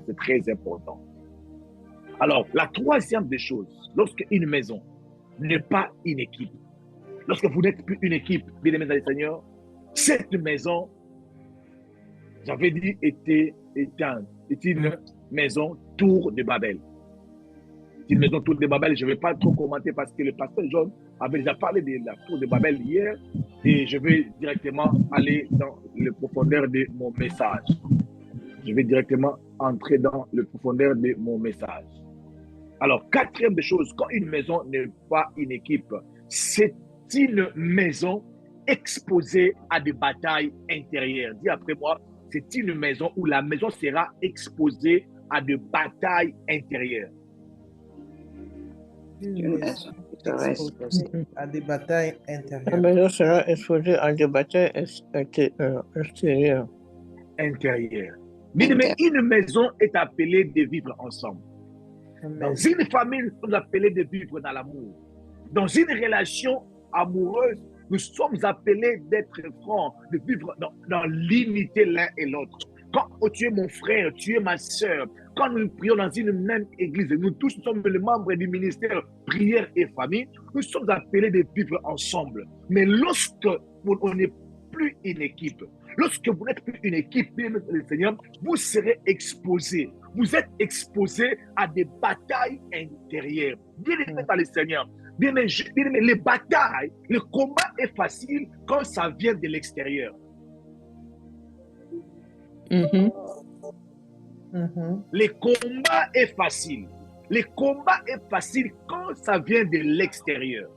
c'est très important. Alors, la troisième des choses, lorsque une maison n'est pas une équipe, lorsque vous n'êtes plus une équipe, bien-aimés dans le Seigneur, cette maison, j'avais dit, était une maison tour de Babel. Une maison tour de Babel, je ne vais pas trop commenter parce que le pasteur John avait déjà parlé de la tour de Babel hier et je vais directement aller dans le profondeur de mon message. Je vais directement entrer dans le profondeur de mon message. Alors, quatrième des choses, quand une maison n'est pas une équipe, c'est une maison exposée à des batailles intérieures. Dis après moi, c'est une maison où la maison sera exposée à des batailles intérieures. Une maison exposée à des batailles intérieures. La maison sera exposée à des batailles extérieures. Intérieures. Mais une maison est appelée de vivre ensemble. Dans une famille, nous sommes appelés de vivre dans l'amour. Dans une relation amoureuse, nous sommes appelés d'être francs, de vivre dans l'unité l'un et l'autre. Quand tu es mon frère, tu es ma soeur, quand nous prions dans une même église, nous tous sommes les membres du ministère prière et famille, nous sommes appelés de vivre ensemble. Mais lorsque on n'est plus une équipe, lorsque vous n'êtes plus une équipe, bien le Seigneur, vous serez exposés. Vous êtes exposés à des batailles intérieures. Bien aimé dans le Seigneur. Bien aimé, les batailles, le combat est facile quand ça vient de l'extérieur. Le combat est facile. Le combat est facile quand ça vient de l'extérieur.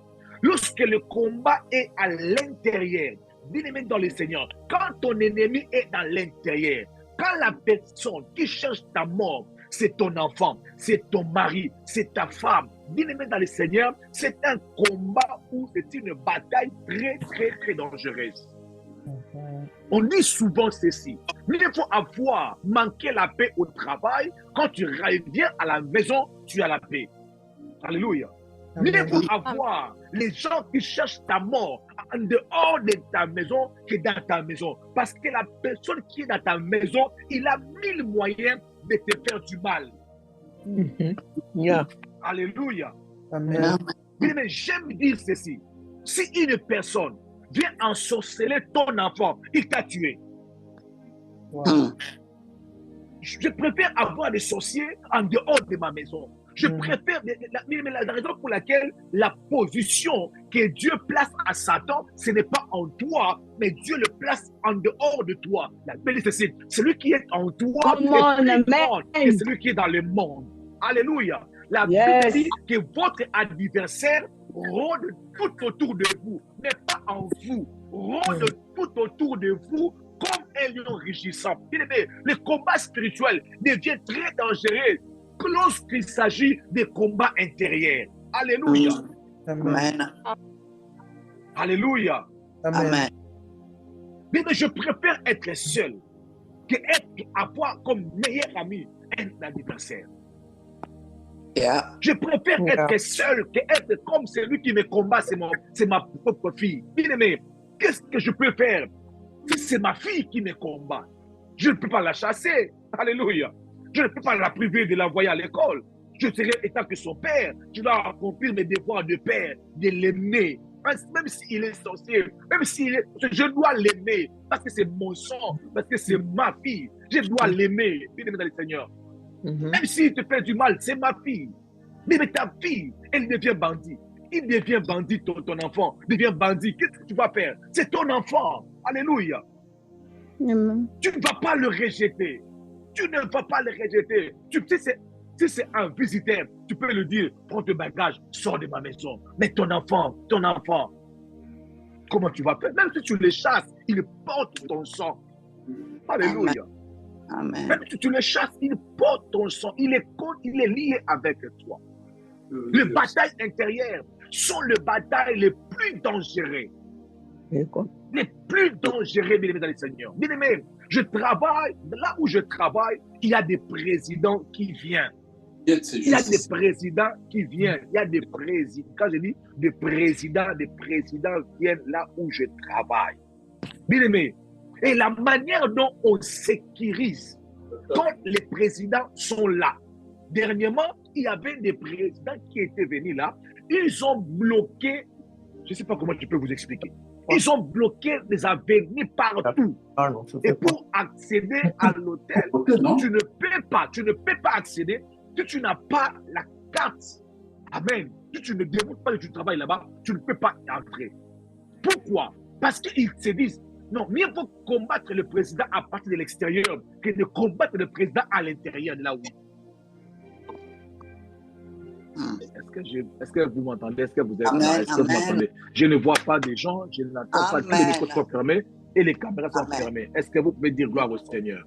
Lorsque le combat est à l'intérieur, bien aimé dans le Seigneur, quand ton ennemi est dans l'intérieur, quand la personne qui cherche ta mort, c'est ton enfant, c'est ton mari, c'est ta femme, bien aimé dans le Seigneur, c'est un combat où c'est une bataille très, très, très dangereuse. On dit souvent ceci, mais il faut avoir manqué la paix au travail. Quand tu reviens à la maison, tu as la paix. Alléluia. Mais il faut avoir les gens qui cherchent ta mort en dehors de ta maison que dans ta maison. Parce que la personne qui est dans ta maison, il a 1000 moyens de te faire du mal. Alléluia. Amen. Mais j'aime dire ceci. Si une personne vient ensorceler ton enfant, il t'a tué. Wow. Je préfère avoir des sorciers en dehors de ma maison. Je préfère, la raison pour laquelle la position que Dieu place à Satan, ce n'est pas en toi, mais Dieu le place en dehors de toi. La Bible dit ceci, celui qui est en toi est plus grand que celui qui est dans le monde. Alléluia. La Bible dit que votre adversaire rôde tout autour de vous, mais pas en vous. Rôde tout autour de vous comme un lion rugissant. Le combat spirituel devient très dangereux lorsqu'il s'agit de combats intérieurs. Alléluia. Amen. Alléluia. Amen. Mais je préfère être seul que avoir comme meilleur ami un adversaire. Je préfère être seul que être comme celui qui me combat, c'est ma propre fille. Bien aimé, qu'est-ce que je peux faire si c'est ma fille qui me combat? Je ne peux pas la chasser. Alléluia. Je ne peux pas la priver de l'envoyer à l'école. Je serai, étant que son père, je dois accomplir mes devoirs de père, de l'aimer. Même s'il est sorcier, même s'il est, je dois l'aimer parce que c'est mon sang, parce que c'est ma fille. Je dois l'aimer, bien aimé dans le Seigneur. Même s'il te fait du mal, c'est ma fille. Mais ta fille, elle devient bandit. Il devient bandit, ton enfant devient bandit. Qu'est-ce que tu vas faire? C'est ton enfant. Alléluia. Tu ne vas pas le rejeter. Tu ne vas pas le rejeter. Si c'est un visiteur, tu peux lui dire, prends tes bagages, sors de ma maison. Mais ton enfant, comment tu vas faire? Même si tu le chasses, il porte ton sang. Alléluia. Amen. Même si tu le chasses, il porte ton sang. Il est lié avec toi. Les batailles intérieures sont les batailles les plus dangereuses. Les plus dangereuses, bien aimés dans le Seigneur. Bien aimé, je travaille, là où je travaille, il y a des présidents qui viennent. Il y a des présidents qui viennent. Il y a des présidents. Quand je dis des présidents viennent là où je travaille. Bien aimé, et la manière dont on sécurise quand les présidents sont là. Dernièrement, il y avait des présidents qui étaient venus là. Ils ont bloqué, je ne sais pas comment je peux vous expliquer. Ils ont bloqué des avenues partout. Et pour accéder à l'hôtel, tu ne peux pas accéder si tu n'as pas la carte. Amen. Si tu ne démontres pas que tu travailles là-bas, tu ne peux pas entrer. Pourquoi? Parce qu'ils se disent, non, mieux vaut combattre le président à partir de l'extérieur que de combattre le président à l'intérieur de là où. Est-ce que vous m'entendez? Est-ce que vous êtes là? Est-ce que vous m'entendez? Je ne vois pas des gens, je n'entends pas, tous les micros sont fermés et les caméras sont fermées. Est-ce que vous pouvez dire gloire au Seigneur?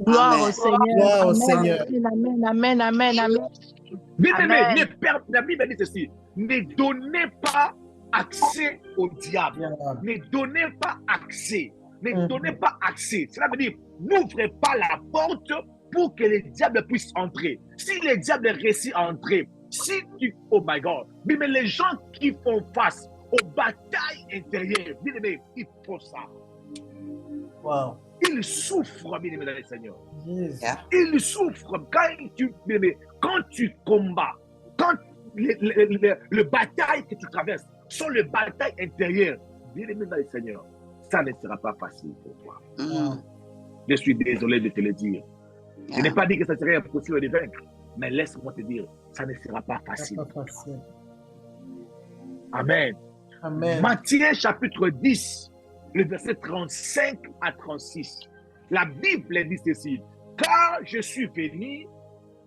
Gloire au Seigneur. Gloire au Seigneur. Amen, amen, amen. Bien-aimé, la Bible dit ceci, ne donnez pas accès au diable. Ne donnez pas accès. Ne donnez pas accès. Cela veut dire, n'ouvrez pas la porte pour que les diables puissent entrer. Si les diables réussissent à entrer, oh my God, mais les gens qui font face aux batailles intérieures, bien-aimé, ils font ça. Wow. Ils souffrent, bien-aimé dans le Seigneur. Yes. Ils souffrent quand tu combats, quand le bataille que tu traverses sont les batailles intérieures, bien-aimé dans le Seigneur, ça ne sera pas facile pour toi. Je suis désolé de te le dire. Je n'ai pas dit que ça serait impossible de vaincre, mais laisse-moi te dire, ça ne sera pas facile. Amen. Amen. Matthieu chapitre 10, le verset 35 à 36. La Bible dit ceci, car je suis venu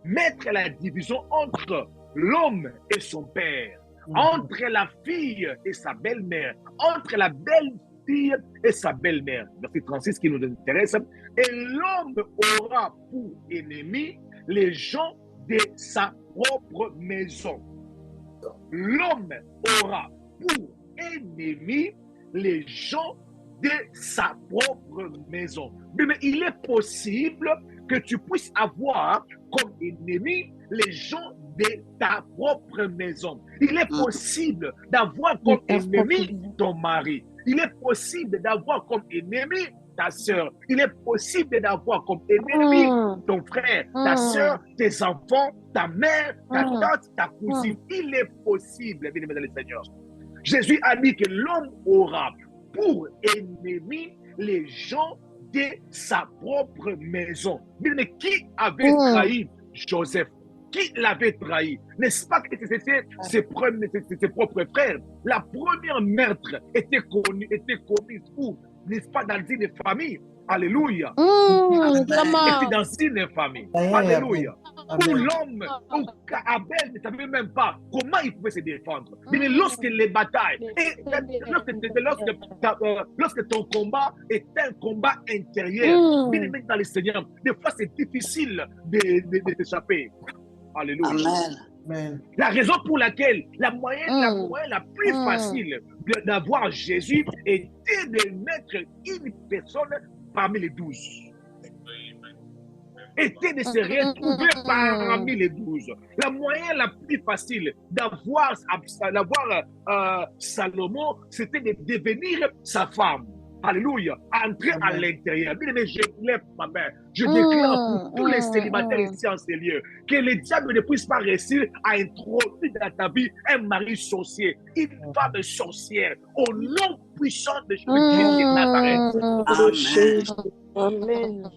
mettre la division entre l'homme et son père, entre la fille et sa belle-mère, entre la belle-fille et sa belle-mère. Verset 36 qui nous intéresse. Et l'homme aura pour ennemi les gens de sa propre maison. L'homme aura pour ennemi les gens de sa propre maison. Mais il est possible que tu puisses avoir comme ennemi les gens de ta propre maison. Il est possible d'avoir comme ennemi ton mari. Il est possible d'avoir comme ennemi ta soeur. Il est possible d'avoir comme ennemi ton frère, ta soeur, tes enfants, ta mère, ta tante, ta cousine. Il est possible, bien aimé dans le Seigneur. Jésus a dit que l'homme aura pour ennemi les gens de sa propre maison. Mais qui avait trahi Joseph? Qui l'avait trahi? N'est-ce pas que c'était ses propres frères? La première meurtre était commise où? N'est-ce pas dans une famille? Alléluia. Était dans une famille. Alléluia. Où l'homme, Abel ne savait même pas comment il pouvait se défendre. Mais lorsque les batailles, lorsque ton combat est un combat intérieur, bien aimé dans le Seigneur, des fois c'est difficile de s'échapper. Alléluia. Amen. La raison pour laquelle la moyenne la plus facile d'avoir Jésus était de mettre une personne parmi les 12. Était de se retrouver parmi les 12. La moyenne la plus facile d'avoir Salomon, c'était de devenir sa femme. Alléluia. Entrer à l'intérieur. Bien aimé, je lève ma main. Je déclare pour tous les célibataires ici en ces lieux que les diables ne puissent pas réussir à introduire dans ta vie un mari sorcier, une femme sorcière, au nom puissant de Jésus de Nazareth. Amen.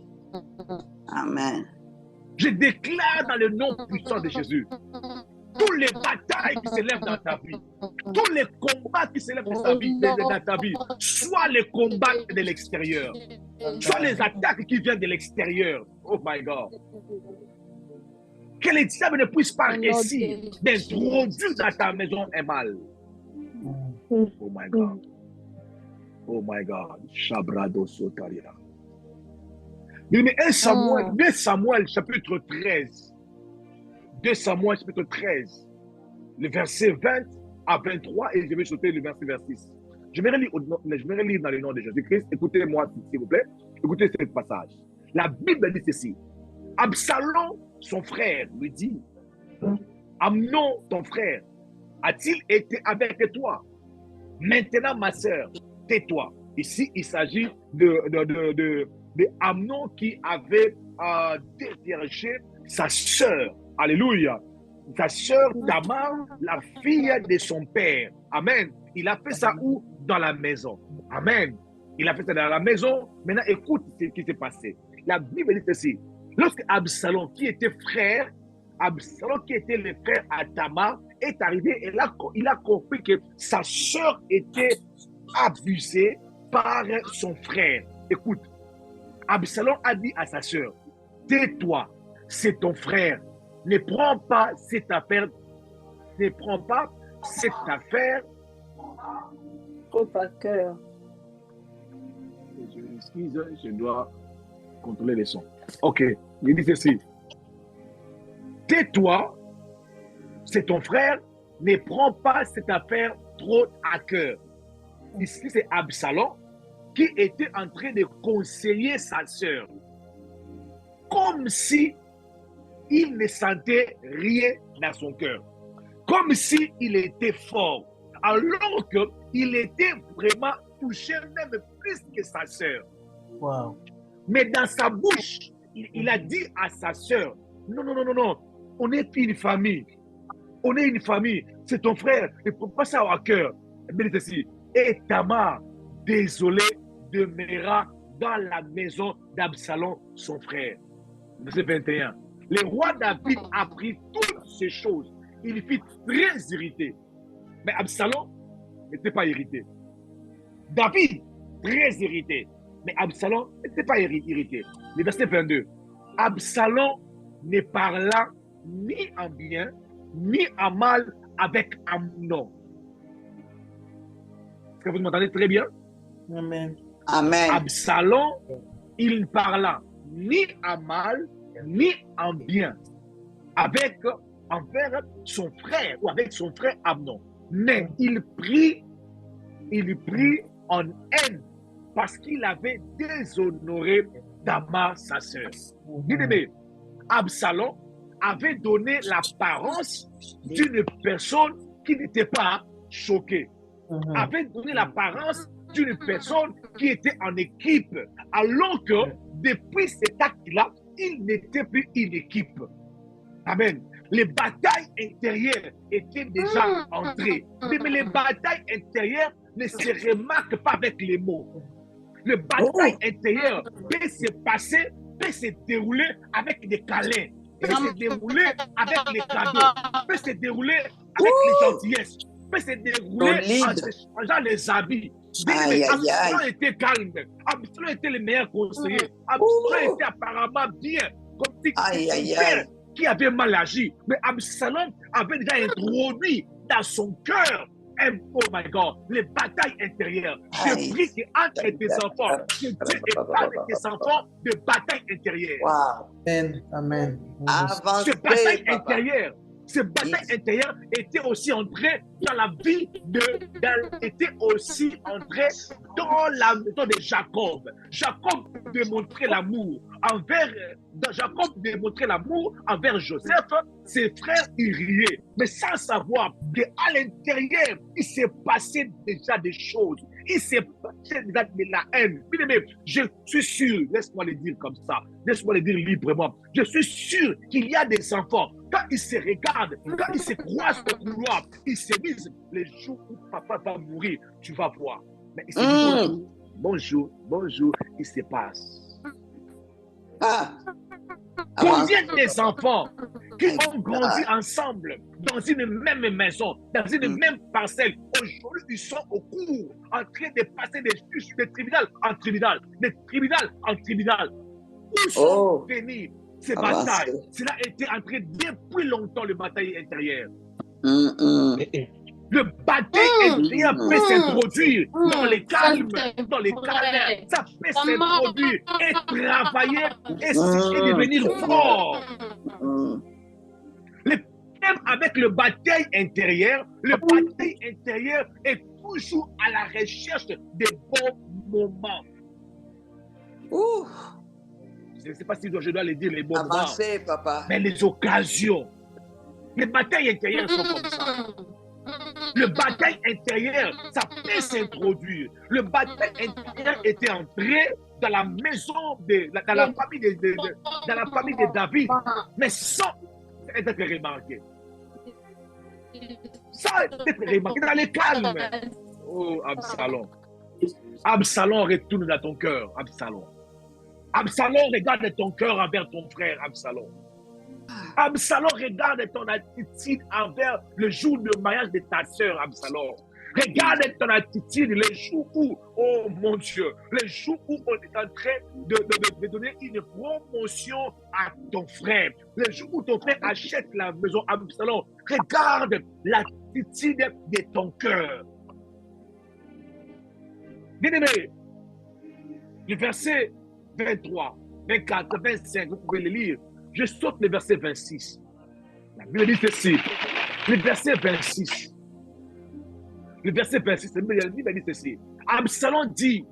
Amen. Je déclare dans le nom puissant de Jésus, toutes les batailles qui se lèvent dans ta vie, tous les combats qui se lèvent dans ta vie, soit les combats de l'extérieur, soit les attaques qui viennent de l'extérieur. Oh my God. Que les diables ne puissent pas réussir d'introduire dans ta maison un mal. Oh my God. Oh my God. Shabrado Sotaria. Mais 2 Samuel chapitre 13. 2 Samuel chapitre 13. Le verset 20 à 23 et je vais sauter le verset 26. Je vais relire dans le nom de Jésus-Christ. Écoutez-moi s'il vous plaît. Écoutez ce passage. La Bible dit ceci. Absalom, son frère, lui dit, Amnon, ton frère, a-t-il été avec toi? Maintenant, ma sœur, tais-toi. Ici, il s'agit de Amnon qui avait dévierger sa sœur. Alléluia. Sa sœur Tamar, la fille de son père. Amen. Il a fait ça où? Dans la maison. Amen. Il a fait ça dans la maison. Maintenant, écoute ce qui s'est passé. La Bible dit ceci. Lorsque Absalom, qui était frère, Absalom, qui était le frère à Tamar, est arrivé et là, il a compris que sa sœur était abusée par son frère. Écoute, Absalom a dit à sa sœur, tais-toi, c'est ton frère. Ne prends pas cette affaire. Ne prends pas cette affaire. Trop à cœur. Je m'excuse, je dois contrôler les sons. Ok, il dit ceci. Tais-toi, c'est ton frère, ne prends pas cette affaire trop à cœur. Ici, c'est Absalom qui était en train de conseiller sa sœur. Comme si il ne sentait rien dans son cœur. Comme si il était fort. Alors qu'il était vraiment touché même plus que sa sœur. Wow. Mais dans sa bouche, il a dit à sa sœur, non, non, non, non, non, on est une famille. On est une famille. C'est ton frère. Ne prends pas ça à cœur. Mais ceci. Et Tamar, désolé, demeura dans la maison d'Absalom, son frère. Verset 21. Le roi David a appris toutes ces choses. Il fut très irrité. Mais Absalom n'était pas irrité. David, très irrité. Mais Absalom n'était pas irrité. Le verset 22. Absalom ne parla ni en bien, ni en mal avec Amnon. Est-ce que vous m'entendez très bien? Amen. Amen. Absalom, il ne parla ni en mal, ni en bien envers son frère ou avec son frère Amnon. Mais il prit en haine parce qu'il avait déshonoré Tamar, sa sœur. Bien-aimé, Absalom avait donné l'apparence d'une personne qui n'était pas choquée. Avait donné l'apparence d'une personne qui était en équipe, alors que depuis cet acte-là, il n'était plus une équipe. Amen. Les batailles intérieures étaient déjà entrées. Mais les batailles intérieures ne se remarquent pas avec les mots. Les batailles intérieures peut se passer, peut se dérouler avec des câlins, peut se dérouler avec les cadeaux, peut se dérouler avec les gentillesses, peut se dérouler en changeant les habits. Absalom était calme. Absalom était le meilleur conseiller. Absalom était apparemment bien, comme si son père qui avait mal agi. Mais Absalom avait déjà introduit dans son cœur, oh my God, les batailles intérieures. Je prie qu'entre tes enfants, que Dieu épargne tes enfants de batailles intérieures. Wow. Amen. Amen. Ces batailles intérieures. Ces batailles intérieures étaient aussi entrées dans la vie était aussi entrées dans la maison de Jacob. Jacob démontrait l'amour envers Joseph. Ses frères y riaient, mais sans savoir qu'à l'intérieur, il s'est passé déjà des choses. Il s'est passé déjà de la haine. Bien-aimé, je suis sûr, laisse-moi le dire comme ça, laisse-moi le dire librement, je suis sûr qu'il y a des enfants, quand ils se regardent, quand ils se croisent au couloir, ils se disent, les jours où papa va mourir, tu vas voir. Mais ils se disent, bonjour, il se passe. Combien des enfants qui ont grandi ensemble dans une même maison, dans une même parcelle, aujourd'hui ils sont au cours, en train de passer de tribunal en tribunal, de tribunal en tribunal. Où sont venues ces batailles? Cela a été entré depuis longtemps, le bataille intérieure. Le bataille intérieur peut s'introduire dans les calmes, dans les câlins. Ça peut s'introduire et travailler et devenir fort. Même avec le bataille intérieur est toujours à la recherche des bons moments. Je ne sais pas si je dois le dire, les bons moments. Papa. Mais les occasions. Les batailles intérieures sont comme ça. Le bataille intérieur, ça peut s'introduire. Le bataille intérieur était entré dans la maison, dans la famille dans la famille de David, mais sans être remarqué. Sans être remarqué, dans le calme. Oh, Absalom. Absalom, retourne dans ton cœur, Absalom. Absalom, regarde ton cœur envers ton frère, Absalom. Absalom, regarde ton attitude envers le jour de mariage de ta soeur, Absalom. Regarde ton attitude les jours où, oh mon Dieu, les jours où on est en train de donner une promotion à ton frère. Les jours où ton frère achète la maison, Absalom. Regarde l'attitude de ton cœur. Bien-aimé, le verset 23, 24, 25, vous pouvez le lire. Je saute le verset 26. La Bible dit ceci. Le verset 26. Le verset 26, la Bible dit ceci. Absalom dit,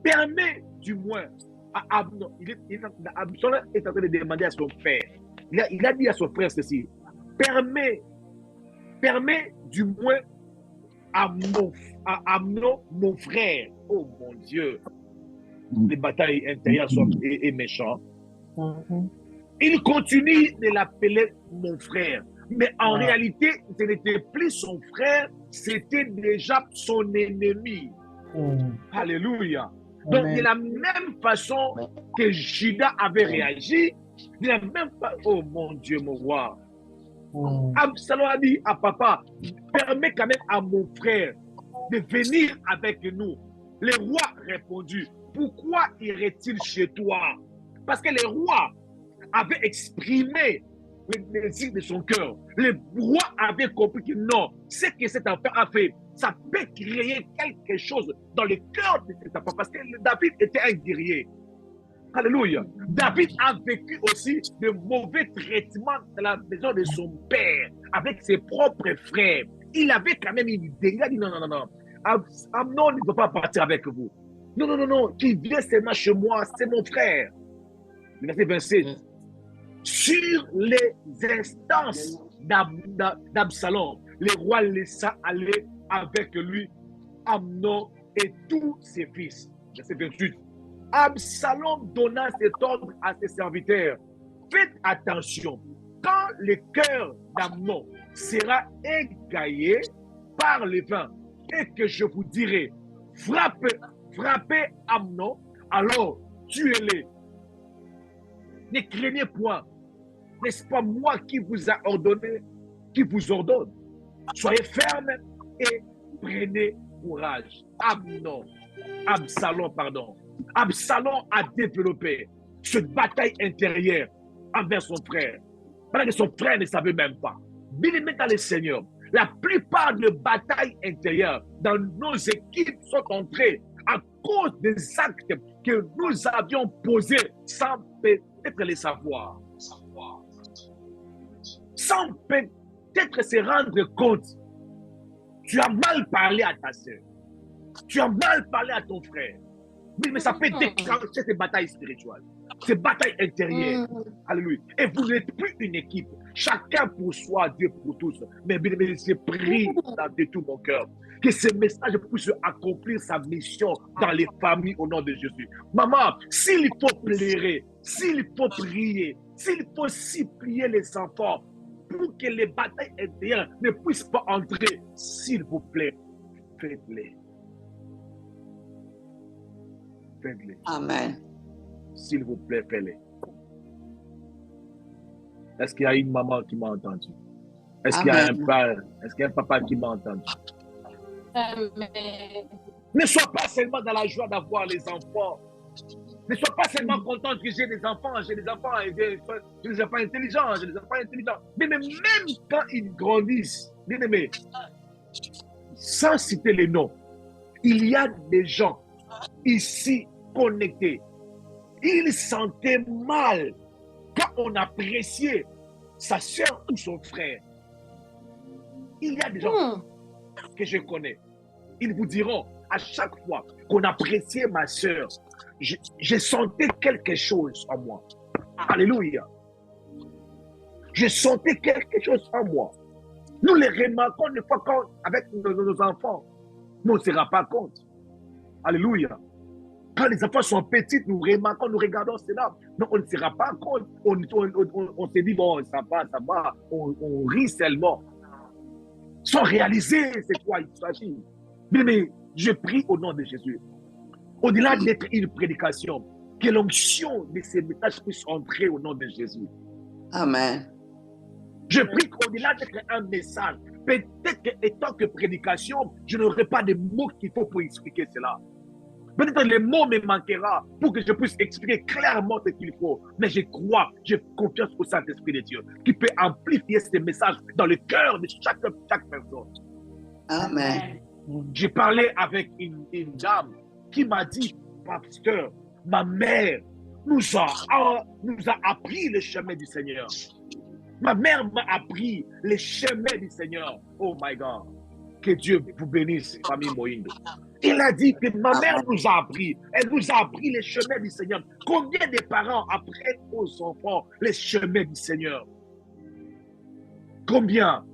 permets du moins à Amnon. Absalom est en train de demander à son père. Il a dit à son frère ceci. Permets du moins à Amnon, mon frère. Oh mon Dieu. Les batailles intérieures sont méchantes. Il continue de l'appeler mon frère. Mais en réalité, ce n'était plus son frère, c'était déjà son ennemi. Alléluia. Donc, de la même façon que Judas avait réagi, de la même façon, oh mon Dieu, mon roi. Absalom a dit à papa, permets quand même à mon frère de venir avec nous. Le roi a répondu, pourquoi irait-il chez toi? Parce que le roi avait exprimé le désir de son cœur. Le roi avait compris que non, ce que cet enfant a fait, ça peut créer quelque chose dans le cœur de cet enfant. Parce que David était un guerrier. Alléluia. David a vécu aussi de mauvais traitements dans la maison de son père, avec ses propres frères. Il avait quand même une idée. Il a dit non. Amnon ne peut pas partir avec vous. Non. Qu'il vienne seulement chez moi, c'est mon frère. Verset 27. Sur les instances d'Absalom, le roi laissa aller avec lui Amnon et tous ses fils. Verset 28. Absalom donna cet ordre à ses serviteurs. Faites attention, quand le cœur d'Amnon sera égaillé par le vin, et que je vous dirai, frappez Amnon, alors tuez-le. Ne craignez point, n'est-ce pas moi qui vous a ordonné, qui vous ordonne? Soyez fermes et prenez courage. Absalom a développé cette bataille intérieure envers son frère. Pendant que son frère ne savait même pas. Bien-aimé dans le Seigneur, la plupart des batailles intérieures dans nos équipes sont entrées à cause des actes que nous avions posés sans peut-être les savoir. Sans peut-être se rendre compte. Tu as mal parlé à ta soeur. Tu as mal parlé à ton frère. Mais ça peut déclencher ces batailles spirituelles, ces batailles intérieures. Alléluia. Et vous n'êtes plus une équipe. Chacun pour soi, Dieu pour tous. Mais bien, je prie de tout mon cœur que ce message puisse accomplir sa mission dans les familles au nom de Jésus. Maman, s'il faut pleurer, s'il faut prier, s'il faut supplier les enfants pour que les batailles intérieures ne puissent pas entrer, s'il vous plaît, faites-les. Faites-les. Amen. S'il vous plaît, faites-les. Est-ce qu'il y a une maman qui m'a entendu? Est-ce qu'il y a un père? Est-ce qu'il y a un papa qui m'a entendu? Amen. Ne sois pas seulement dans la joie d'avoir les enfants. Ne sois pas seulement content que j'ai des enfants, j'ai des enfants intelligents, Mais même quand ils grandissent, bien aimé, sans citer les noms, il y a des gens ici connectés. Ils sentaient mal quand on appréciait sa soeur ou son frère. Il y a des gens que je connais. Ils vous diront, à chaque fois qu'on appréciait ma soeur, je sentais quelque chose en moi. Alléluia. Je sentais quelque chose en moi. Nous les remarquons des fois avec nos enfants. Mais on ne se rend pas compte. Alléluia. Quand les enfants sont petits, nous remarquons, nous regardons cela. Non, on ne se rend pas compte. On se dit, bon, ça va. On rit seulement. Sans réaliser c'est quoi il s'agit. Mais je prie au nom de Jésus. Au-delà d'être une prédication, que l'onction de ces messages puisse entrer au nom de Jésus. Amen. Je prie qu'au-delà d'être un message, peut-être qu'étant que prédication, je n'aurai pas de mots qu'il faut pour expliquer cela. Peut-être les mots me manqueront pour que je puisse expliquer clairement ce qu'il faut. Mais je crois, j'ai confiance au Saint-Esprit de Dieu qui peut amplifier ces messages dans le cœur de chaque personne. Amen. J'ai parlé avec une dame qui m'a dit, pasteur, ma mère nous a appris le chemin du Seigneur. Ma mère m'a appris les chemins du Seigneur. Oh my God. Que Dieu vous bénisse, famille Moïndo. Il a dit que ma mère nous a appris. Elle nous a appris les chemins du Seigneur. Combien de parents apprennent aux enfants les chemins du Seigneur? Combien?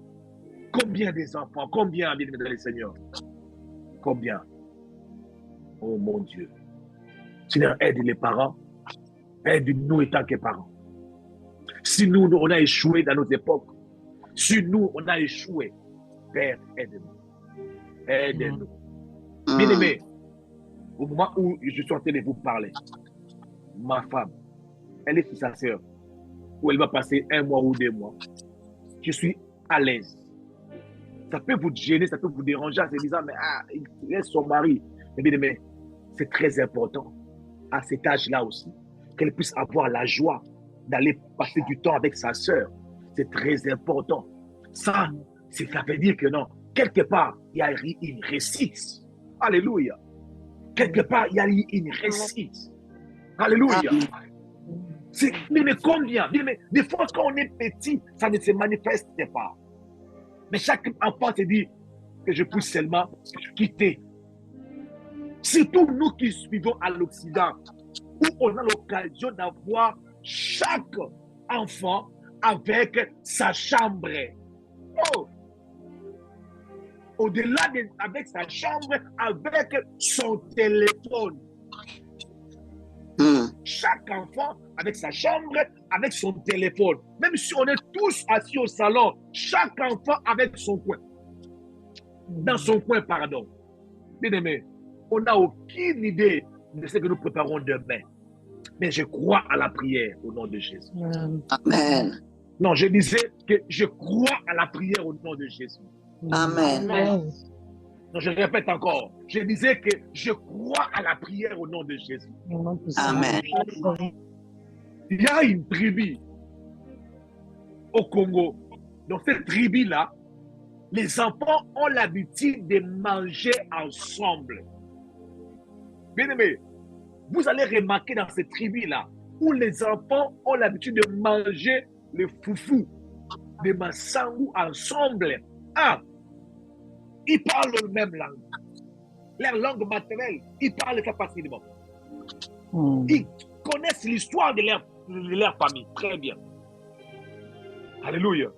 Combien des enfants? Combien, bien aimés dans le Seigneur? Combien? Oh mon Dieu. Seigneur, aide les parents. Aide-nous étant que parents. Si nous, on a échoué dans nos époques, si nous, on a échoué, Père, aide-nous. Aide-nous. Bien aimé, au moment où je suis en train de vous parler, ma femme, elle est sur sa sœur, où elle va passer 1 mois ou 2 mois. Je suis à l'aise. Ça peut vous gêner, ça peut vous déranger en se disant, mais il laisse son mari. Mais bien aimé, c'est très important, à cet âge-là aussi, qu'elle puisse avoir la joie d'aller passer du temps avec sa sœur. C'est très important. Ça veut dire que non, quelque part, il y a une réussite. Alléluia. Quelque part, il y a une réussite. Alléluia. Mais combien? Des fois, quand on est petit, ça ne se manifeste pas. Mais chaque enfant se dit que je puisse seulement quitter. Surtout nous qui vivons à l'Occident, où on a l'occasion d'avoir chaque enfant avec sa chambre. Oh! Au-delà avec sa chambre, avec son téléphone. Chaque enfant avec sa chambre, avec son téléphone. Même si on est tous assis au salon, chaque enfant avec son coin. Dans son coin, pardon. Bien aimé, on n'a aucune idée de ce que nous préparons demain. Mais je crois à la prière au nom de Jésus. Amen. Non, je disais que je crois à la prière au nom de Jésus. Amen. Non, je répète encore. Je disais que je crois à la prière au nom de Jésus. Amen. Il y a une tribu au Congo. Dans cette tribu-là, les enfants ont l'habitude de manger ensemble. Bien aimé, vous allez remarquer dans cette tribu-là, où les enfants ont l'habitude de manger le foufou, de massangou ensemble. Ils parlent la même langue. Leur langue maternelle, ils parlent ça facilement. Ils connaissent l'histoire de leur famille très bien. Alléluia.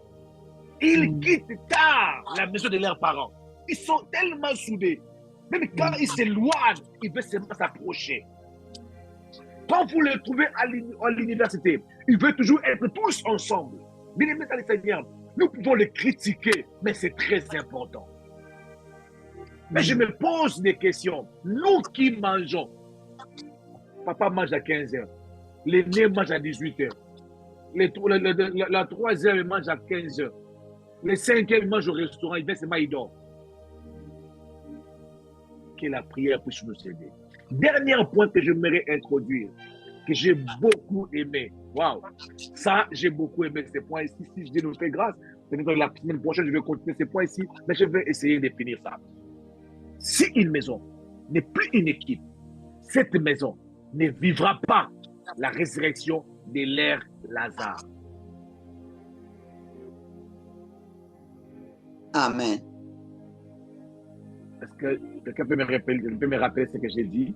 Ils quittent tard la maison de leurs parents. Ils sont tellement soudés. Même quand ils s'éloignent, ils veulent seulement s'approcher. Quand vous les trouvez à l'université, ils veulent toujours être tous ensemble. Bien aimés dans le Seigneur, nous pouvons les critiquer, mais c'est très important. Mais je me pose des questions. Nous qui mangeons, papa mange à 15 heures, l'aîné mange à 18 heures, la troisième mange à 15 heures, le cinquième mange au restaurant, il seulement il dort. Que la prière puisse nous aider. Dernier point que j'aimerais introduire, que j'ai beaucoup aimé. Waouh! Ça, j'ai beaucoup aimé ces points ici. Si je nous fais grâce, peut-être la semaine prochaine, je vais continuer ces points ici, mais je vais essayer de finir ça. Si une maison n'est plus une équipe, cette maison ne vivra pas la résurrection de l'ère Lazare. Amen. Est-ce que quelqu'un peut me rappeler ce que j'ai dit?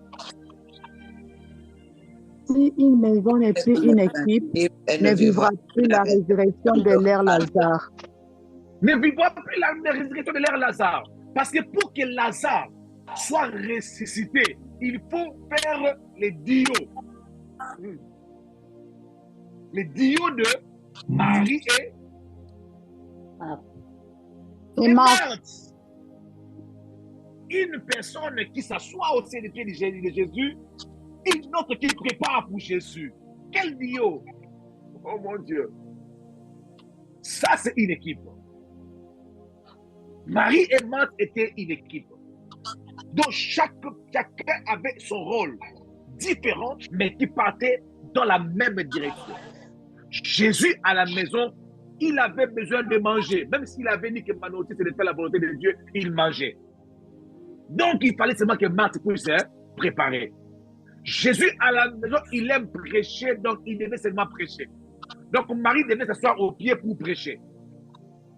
Si une maison n'est plus une équipe, ne vivra plus la résurrection de l'ère Lazare. Ne vivra plus la résurrection de l'ère Lazare. Parce que pour que Lazare soit ressuscité, il faut faire les dios. Les dios de Marie et Marthe. Une personne qui s'assoit au sein des pieds de Jésus, une autre qui prépare pour Jésus. Quel dio? Oh mon Dieu. Ça, c'est une équipe. Marie et Marthe étaient une équipe. Donc, chacun avait son rôle différent, mais qui partait dans la même direction. Jésus, à la maison, il avait besoin de manger. Même s'il avait dit que ma nourriture, c'est de faire la volonté de Dieu, il mangeait. Donc, il fallait seulement que Marthe puisse préparer. Jésus, à la maison, il aime prêcher, donc il devait seulement prêcher. Donc, Marie devait s'asseoir au pied pour prêcher.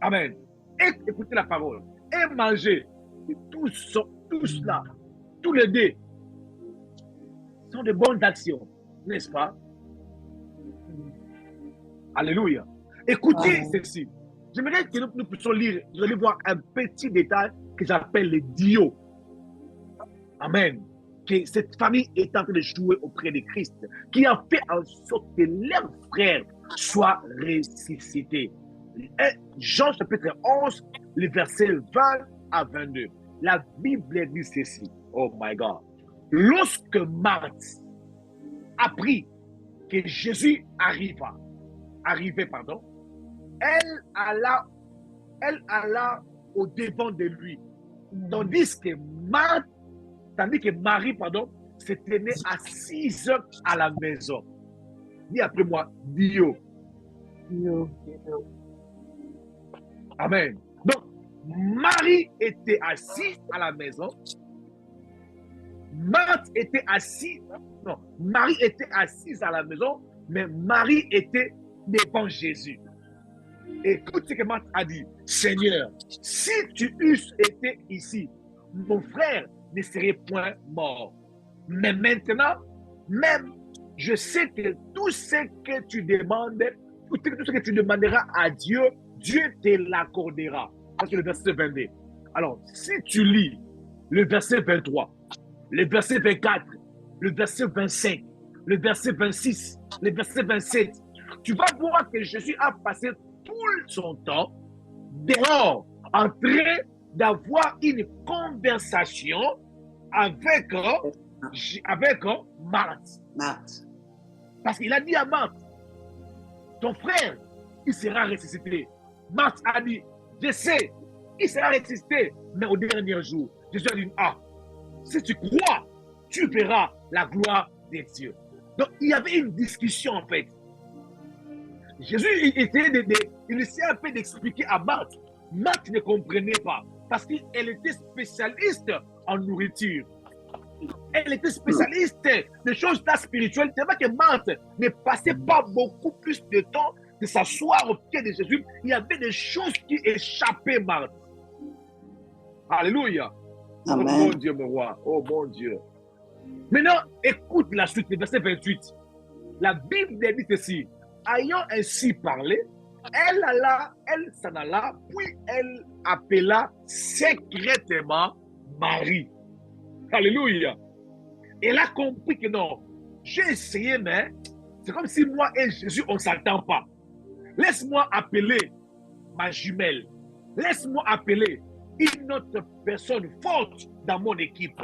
Amen. Et écouter la parole. Et manger. Et tous là, tous les deux, sont de bonnes actions, n'est-ce pas? Alléluia. Écoutez ceci. J'aimerais que nous puissions lire, vous allez voir un petit détail que j'appelle les dios. Amen. Que cette famille est en train de jouer auprès de Christ, qui a fait en sorte que leur frère soit ressuscité. Jean chapitre 11, le verset 20 à 22. La Bible dit ceci. Oh my God. Lorsque Marthe apprit que Jésus arrivait, elle alla au devant de lui. Tandis que Marie, se tenait assise à la maison. Dis après moi, Dio. Amen. Donc, Marie était assise à la maison. Marthe était assise. Non, Marie était assise à la maison, mais Marie était devant Jésus. Écoute ce que Marthe a dit. Seigneur, si tu eusses été ici, mon frère ne serait point mort. Mais maintenant, même, je sais que tout ce que tu demandes, tout ce que tu demanderas à Dieu, Dieu te l'accordera. C'est le verset 22. Alors, si tu lis le verset 23, le verset 24, le verset 25, le verset 26, le verset 27, tu vas voir que Jésus a passé tout son temps dehors, en train d'avoir une conversation avec Marthe. Parce qu'il a dit à Marthe, ton frère, il sera ressuscité. Marthe a dit, je sais, il sera ressuscité, mais au dernier jour. Jésus a dit, si tu crois, tu verras la gloire de Dieu. Donc, il y avait une discussion en fait. Jésus il essayait un peu d'expliquer à Marthe. Marthe ne comprenait pas parce qu'elle était spécialiste en nourriture. Elle était spécialiste des choses spirituelles. C'est vrai que Marthe ne passait pas beaucoup plus de temps de s'asseoir au pied de Jésus. Il y avait des choses qui échappaient Marthe. Alléluia. Amen. Oh mon Dieu, mon roi. Oh mon Dieu. Maintenant, écoute la suite, le verset 28. La Bible dit ceci. Ayant ainsi parlé, elle s'en alla, puis elle appela secrètement Marie. Alléluia. Elle a compris que non, j'ai essayé, mais c'est comme si moi et Jésus, on ne s'entend pas. Laisse-moi appeler ma jumelle. Laisse-moi appeler une autre personne forte dans mon équipe.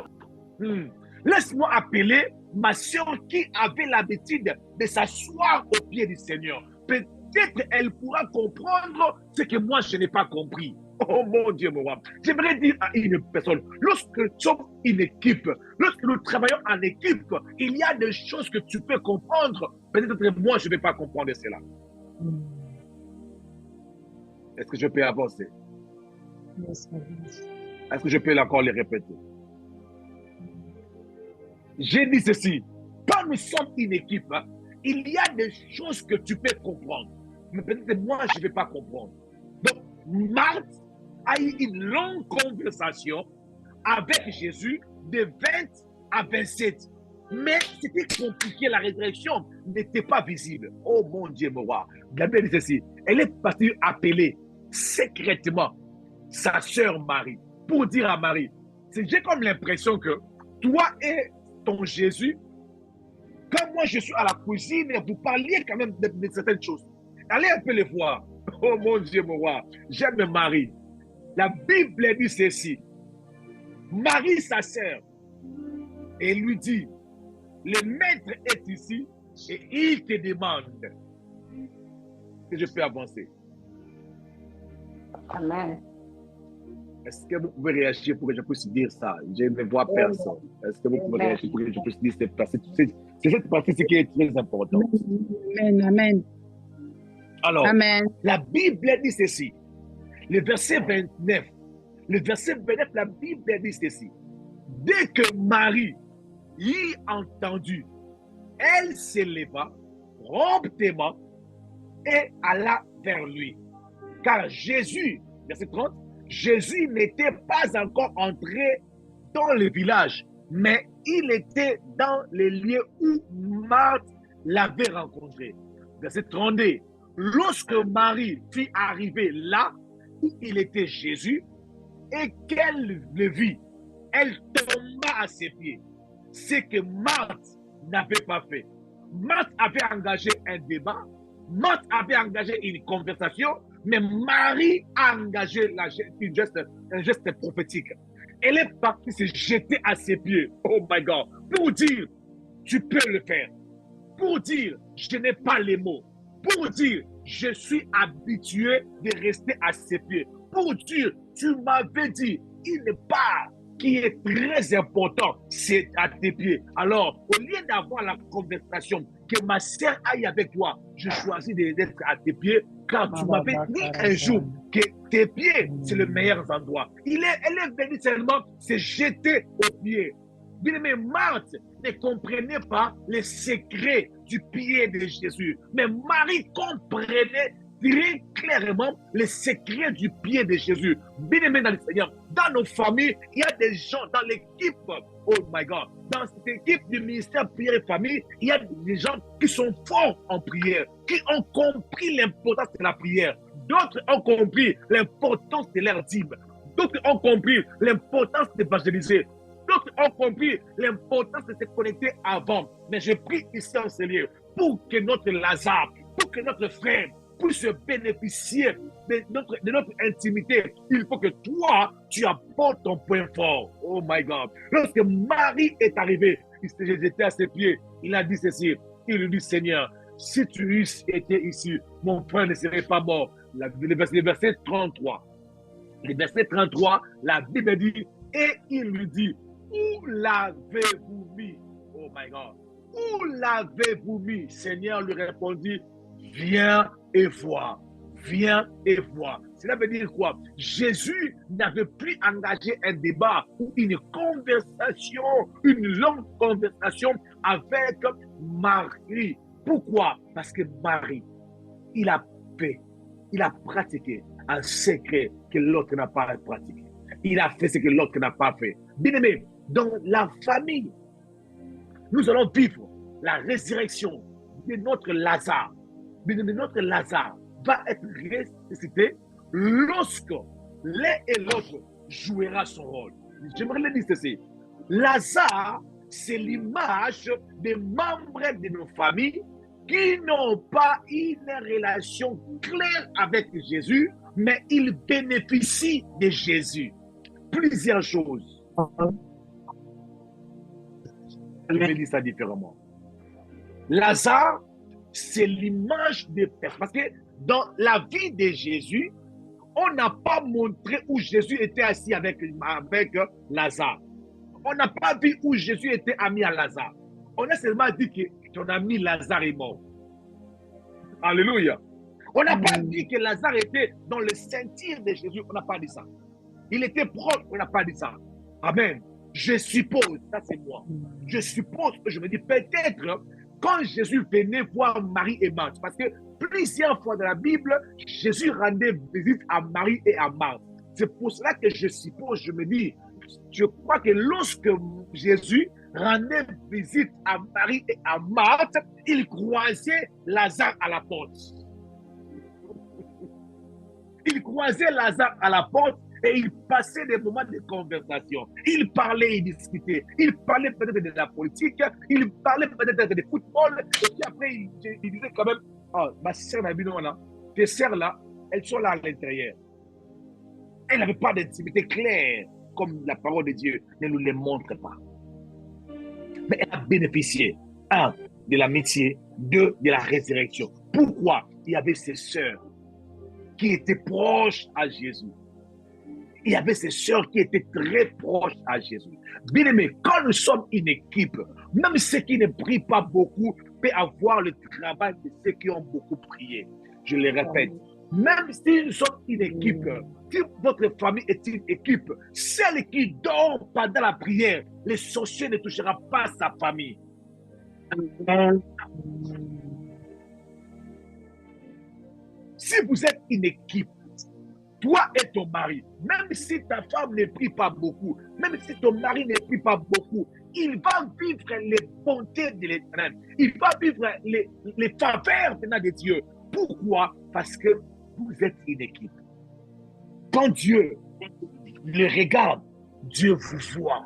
Laisse-moi appeler ma soeur qui avait l'habitude de s'asseoir au pied du Seigneur. Peut-être elle pourra comprendre ce que moi je n'ai pas compris. Oh mon Dieu, mon roi. J'aimerais dire à une personne, lorsque nous sommes une équipe, lorsque nous travaillons en équipe, il y a des choses que tu peux comprendre. Peut-être moi je ne vais pas comprendre cela. Est-ce que je peux avancer? Est-ce que je peux encore les répéter? J'ai dit ceci. Quand nous sommes une équipe, il y a des choses que tu peux comprendre. Mais peut-être moi, je ne vais pas comprendre. Donc, Marthe a eu une longue conversation avec Jésus de 20 à 27. Mais c'était compliqué, la résurrection n'était pas visible. Oh mon Dieu, mon roi. La Bible dit ceci. Elle est partie appeler secrètement sa sœur Marie pour dire à Marie, j'ai comme l'impression que toi et ton Jésus, quand moi je suis à la cuisine, vous parliez quand même de certaines choses. Allez un peu les voir. Oh mon Dieu, mon roi, j'aime Marie. La Bible dit ceci. Marie, sa sœur, et lui dit, le maître est ici et il te demande que je peux avancer. Amen. Est-ce que vous pouvez réagir pour que je puisse dire ça? Je ne vois personne. Est-ce que vous pouvez réagir pour que je puisse dire cette partie? C'est cette partie qui est très importante. Amen, amen. Alors, amen. La Bible dit ceci. Le verset 29. Le verset 29, la Bible dit ceci. Dès que Marie y entendu, elle s'éleva promptement et alla vers lui. Car Jésus, verset 30, Jésus n'était pas encore entré dans le village, mais il était dans les lieux où Marthe l'avait rencontré. Verset 32. Lorsque Marie fut arrivée là où il était Jésus et qu'elle le vit, elle tomba à ses pieds. Ce que Marthe n'avait pas fait. Marthe avait engagé un débat, Marthe avait engagé une conversation, mais Marie a engagé un geste prophétique. Elle est partie se jeter à ses pieds. Oh my God. Pour dire, tu peux le faire. Pour dire, je n'ai pas les mots. Pour dire, je suis habitué de rester à ses pieds. Pour dire, tu m'avais dit, une part qui est très important, c'est à tes pieds. Alors, au lieu d'avoir la conversation, que ma sœur aille avec toi, je choisis d'être à tes pieds, car tu m'avais dit un jour que tes pieds, c'est le meilleur endroit. Elle est venue seulement se jeter aux pieds. Bien aimé, Marthe ne comprenait pas les secrets du pied de Jésus. Mais Marie comprenait très clairement les secrets du pied de Jésus. Bien aimé dans le Seigneur, dans nos familles, il y a des gens dans l'équipe, oh my God, dans cette équipe du ministère prière et famille, il y a des gens qui sont forts en prière, qui ont compris l'importance de la prière. D'autres ont compris l'importance de leur dîme. D'autres ont compris l'importance d'évangéliser. D'autres ont compris l'importance de se connecter avant. Mais je prie ici en ce lieu pour que notre Lazare, pour que notre frère puisse bénéficier de notre intimité. Il faut que toi, tu apportes ton point fort. Oh my God. Lorsque Marie est arrivée, il s'est jeté à ses pieds. Il a dit ceci. Il lui dit, Seigneur, si tu eusses été ici, mon frère ne serait pas mort. Le verset 33. Le verset 33, la Bible dit, et il lui dit, où l'avez-vous mis? Oh my God. Où l'avez-vous mis? Seigneur lui répondit, viens et vois. Viens et vois. Cela veut dire quoi? Jésus n'avait plus engagé un débat ou une conversation, une longue conversation avec Marie. Pourquoi? Parce que Marie, il a fait, il a pratiqué un secret que l'autre n'a pas pratiqué. Il a fait ce que l'autre n'a pas fait. Bien aimé, dans la famille, nous allons vivre la résurrection de notre Lazare. Bien aimé, notre Lazare va être ressuscité lorsque l'un et l'autre jouera son rôle. J'aimerais le dire ceci. Lazare, c'est l'image des membres de nos familles qui n'ont pas une relation claire avec Jésus, mais ils bénéficient de Jésus. Plusieurs choses. Je vais dire ça différemment. Lazare, c'est l'image des personnes. Parce que dans la vie de Jésus, on n'a pas montré où Jésus était assis avec Lazare. On n'a pas vu où Jésus était ami à Lazare. On a seulement dit que ton ami Lazare est mort. Alléluia. On n'a pas dit que Lazare était dans le sentir de Jésus. On n'a pas dit ça. Il était proche. On n'a pas dit ça. Amen. Je suppose, ça c'est moi. Je suppose que je me dis peut-être quand Jésus venait voir Marie et Marthe, parce que plusieurs fois dans la Bible, Jésus rendait visite à Marie et à Marthe. C'est pour cela que je suppose, je me dis, je crois que lorsque Jésus rendait visite à Marie et à Marthe, il croisait Lazare à la porte. Il croisait Lazare à la porte Et ils passaient des moments de conversation. Ils parlaient, ils discutaient. Ils parlaient peut-être de la politique, ils parlaient peut-être de football. Et puis après, ils disaient quand même, oh, ma sœur Nabinona, tes sœurs là, elles sont là à l'intérieur. Elles n'avaient pas d'intimité claire, comme la parole de Dieu ne nous les montre pas. Mais elle a bénéficié, un, de l'amitié, deux, de la résurrection. Pourquoi? Il y avait ses sœurs qui étaient proches à Jésus. Il y avait ses sœurs qui étaient très proches à Jésus. Bien aimé, quand nous sommes une équipe, même ceux qui ne prient pas beaucoup peuvent avoir le travail de ceux qui ont beaucoup prié. Je le répète, même si nous sommes une équipe, si votre famille est une équipe, celle qui dort pendant la prière, les sorciers ne toucheront pas sa famille. Si vous êtes une équipe, toi et ton mari, même si ta femme ne prie pas beaucoup, même si ton mari ne prie pas beaucoup, il va vivre les bontés de l'Éternel. Il va vivre les faveurs venant de Dieu. Pourquoi? Parce que vous êtes une équipe. Quand Dieu le regarde, Dieu vous voit.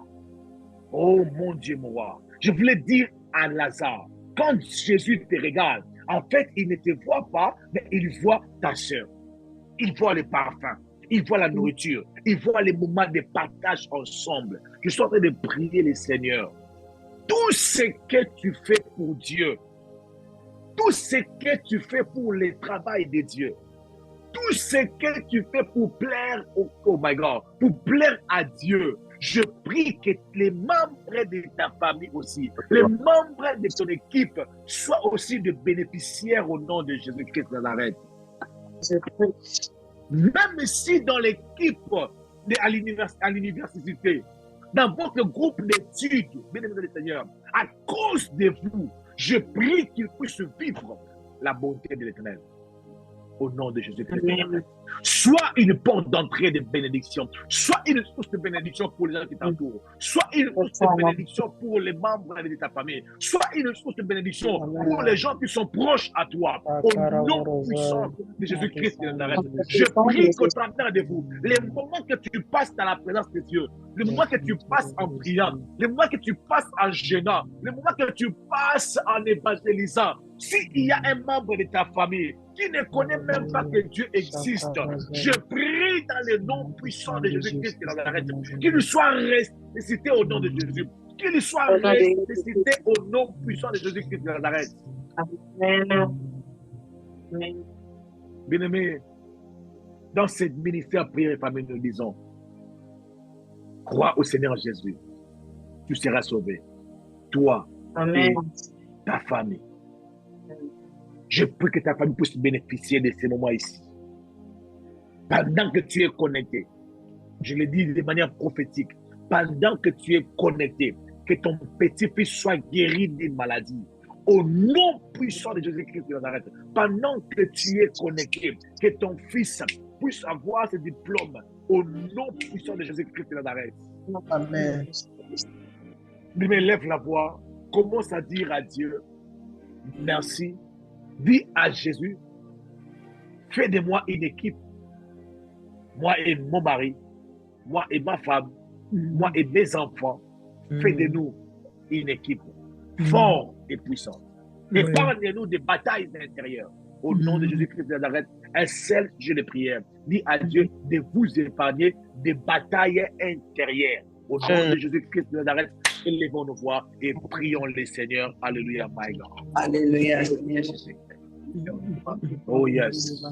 Oh mon Dieu, moi. Je voulais dire à Lazare, quand Jésus te regarde, en fait, il ne te voit pas, mais il voit ta sœur. Il voit les parfums, il voit la nourriture, il voit les moments de partage ensemble. Je suis en train de prier le Seigneur. Tout ce que tu fais pour Dieu, tout ce que tu fais pour le travail de Dieu, tout ce que tu fais pour plaire, oh my God, pour plaire à Dieu, je prie que les membres de ta famille aussi, les membres de ton équipe soient aussi des bénéficiaires au nom de Jésus-Christ de Nazareth. Même si dans l'équipe à l'université, dans votre groupe d'études, bien-aimés du Seigneur, à cause de vous, je prie qu'il puisse vivre la bonté de l'Éternel. Au nom de Jésus-Christ. Soit une porte d'entrée de bénédiction, soit une source de bénédiction pour les gens qui t'entourent, soit une source de bénédiction pour les membres de ta famille, soit une source de bénédiction pour les gens qui sont proches à toi. Au nom puissant de Jésus-Christ de Nazareth, je prie qu'au travers de vous, les moments que tu passes dans la présence de Dieu, les moments que tu passes en priant, les moments que tu passes en jeûnant, les moments que tu passes en évangélisant, s'il y a un membre de ta famille qui ne connaît même pas que Dieu existe, je prie dans le nom puissant de Jésus-Christ de Nazareth, qu'il lui soit ressuscité au nom de Jésus, qu'il lui soit ressuscité au nom puissant de Jésus-Christ de Nazareth. Bien-aimé, dans ce ministère prière et famille, nous disons, crois au Seigneur Jésus, tu seras sauvé, toi et ta famille. Je prie que ta famille puisse bénéficier de ces moments ici. Pendant que tu es connecté, je le dis de manière prophétique, pendant que tu es connecté, que ton petit-fils soit guéri d'une maladie. Au nom puissant de Jésus-Christ de Nazareth, pendant que tu es connecté, que ton fils puisse avoir ce diplôme. Au nom puissant de Jésus-Christ de Nazareth. Amen. Mais lève la voix, commence à dire à Dieu, merci. Dis à Jésus, fais de moi une équipe. Moi et mon mari, moi et ma femme, moi et mes enfants, fais de nous une équipe forte et puissante. Épargne-nous des batailles intérieures. Au nom de Jésus-Christ de Nazareth, un seul jeu de prière. Dis à Dieu de vous épargner des batailles intérieures. Au nom de Jésus-Christ de Nazareth, élevons nos voix et prions le Seigneur. Alléluia, my God. Alléluia. Oh yes.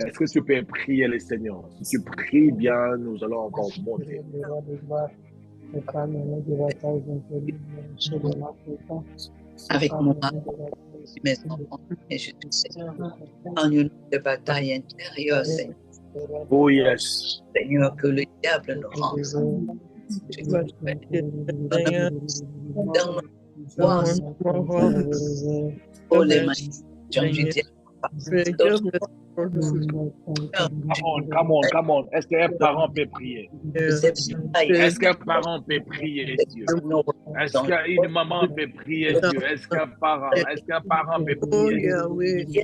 Est-ce que tu peux prier le Seigneur? Si tu pries bien, nous allons encore monter. Avec moi, mes enfants, et je te sais, en une de bataille intérieure, Seigneur. Oh yes. Seigneur, que le diable nous rende. Oh, les malédictions du diable. Come on. Est-ce qu'un parent peut prier? Est-ce qu'un parent peut prier Dieu? Est-ce qu'une maman peut prier Dieu? Est-ce qu'un parent peut prier Dieu?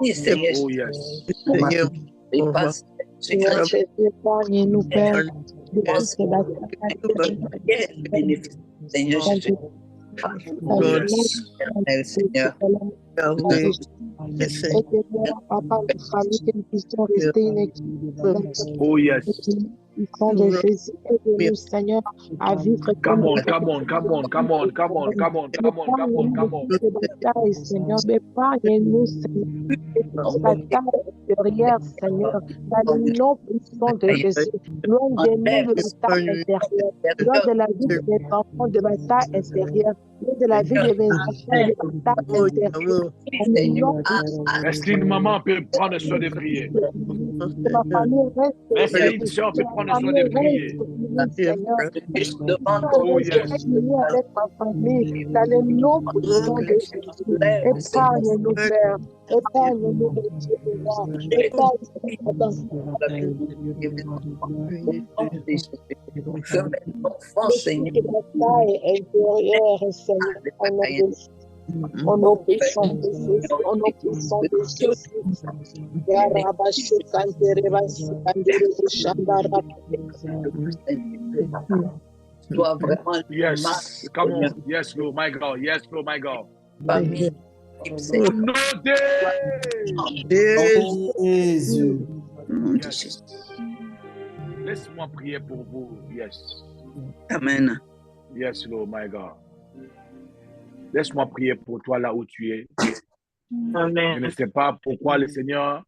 Seigneur. Oh yes. Seigneur, on va Épargnez-nous, Père, de toutes ces Seigneur Jésus. Oh yes. Seigneur. Papa, il fallait que nous puissions rester inéquitables. Oh yes. Au nom de Jésus, aide-nous, Seigneur, à vivre Come on. Seigneur, épargne-nous, Seigneur, bataille intérieure, Seigneur, dans le nom puissant de Jésus, loin de nous de bataille intérieure, loin de la vie de mes enfants de bataille intérieure, loin de la vie de mes enfants de bataille intérieure. Est-ce qu'une maman peut prendre soin de prier? Ma famille reste. Est-ce qu'une soeur peut prendre soin de prier? Oh yes. Avec ma famille, dans le nom puissant de Jésus, épargne-nous, Père. Épargne-nous, Dieu, bataille intérieure, Seigneur, on nous puissons de Jésus, on nous puissons de Jésus. Yes, come on. Yes, Lord, my God. Yes, Lord, my God. Jésus. Yes. Laisse-moi prier pour vous. Yes. Amen. Yes, Lord, my God. Laisse-moi prier pour toi là où tu es. Amen. Je ne sais pas pourquoi le Seigneur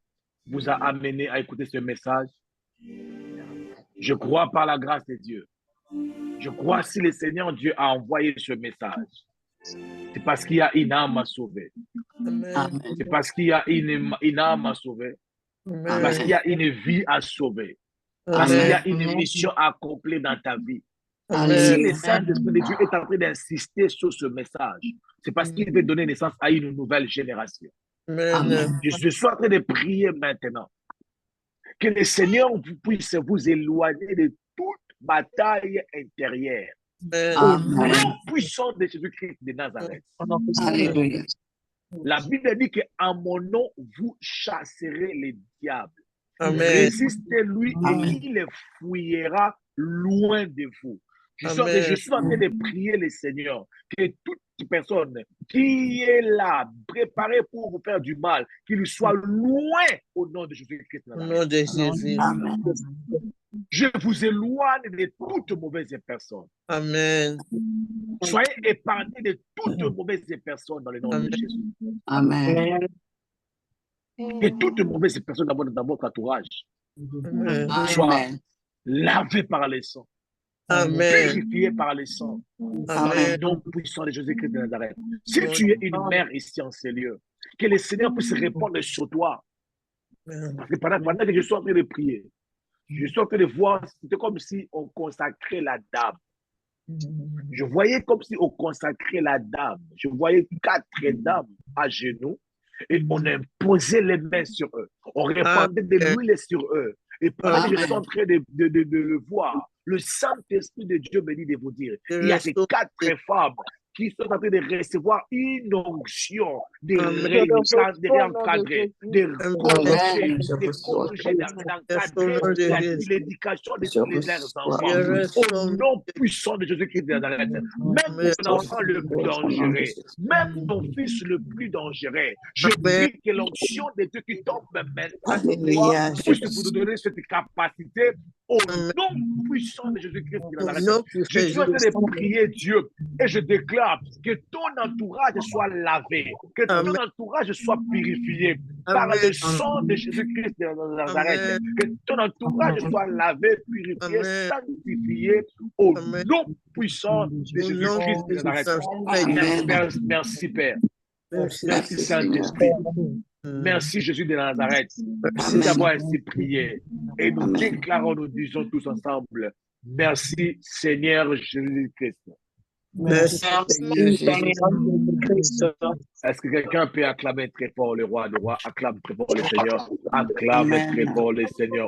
vous a amené à écouter ce message. Je crois par la grâce de Dieu. Je crois si le Seigneur Dieu a envoyé ce message, c'est parce qu'il y a une âme à sauver. Amen. C'est parce qu'il y a une âme à sauver. Amen. Parce qu'il y a une vie à sauver. Parce qu'il y a une mission à accomplir dans ta vie. Si le Saint-Esprit de Dieu est en train d'insister sur ce message, c'est parce qu'il veut donner naissance à une nouvelle génération. Amen. Je suis en train de prier maintenant que le Seigneur puisse vous éloigner de toute bataille intérieure. Au nom puissant de Jésus-Christ de Nazareth. Alléluia. La Bible dit qu'en mon nom, vous chasserez les diables. Amen. Résistez-lui et il fuira loin de vous. Je suis en train de prier le Seigneur que toute personne qui est là, préparée pour vous faire du mal, qu'il soit loin au nom de Jésus-Christ. Au nom de Jésus. Je vous éloigne de toute mauvaise personne. Amen. Soyez épargnés de toute mauvaise personne dans le nom de Jésus. Amen. Que toute mauvaise personne dans votre entourage soit lavée par le sang. Amen. Purifiée par le sang. Amen. Le nom puissant de Jésus-Christ de Nazareth. Si tu es une mère ici en ces lieux, que le Seigneur puisse répondre sur toi. Parce que pendant que je suis en train de prier, je suis en train de voir, c'était comme si on consacrait la dame. Je voyais comme si on consacrait la dame. Je voyais 4 dames à genoux et on imposait les mains sur eux. On répandait de l'huile sur eux. Et pendant que je suis en train de le voir, le Saint-Esprit de Dieu me dit de vous dire, il y a ces 4 femmes qui sont en train de recevoir une onction de réencadrer, de corriger, d'encadrer l'éducation de tous les enfants. Au nom puissant de Jésus-Christ de Nazareth, même ton enfant le plus dangereux, même ton fils le plus dangereux, je prie que l'onction de Dieu qui tombe maintenant puisse vous donner cette capacité au nom puissant de Jésus-Christ de Nazareth. Je suis en train de prier Dieu et je déclare que ton entourage soit lavé, que ton entourage soit purifié par le sang de Jésus-Christ de Nazareth, que ton entourage soit lavé, purifié, sanctifié au nom puissant de Jésus-Christ de Nazareth. Merci Père. Merci Saint-Esprit. Merci Jésus de Nazareth. Merci d'avoir ainsi prié. Et nous déclarons, nous disons tous ensemble, merci Seigneur Jésus-Christ. Merci Seigneur Jésus-Christ. Est-ce que quelqu'un peut acclamer très fort le roi? Le roi acclame très fort le Seigneur. Acclame très fort le Seigneur.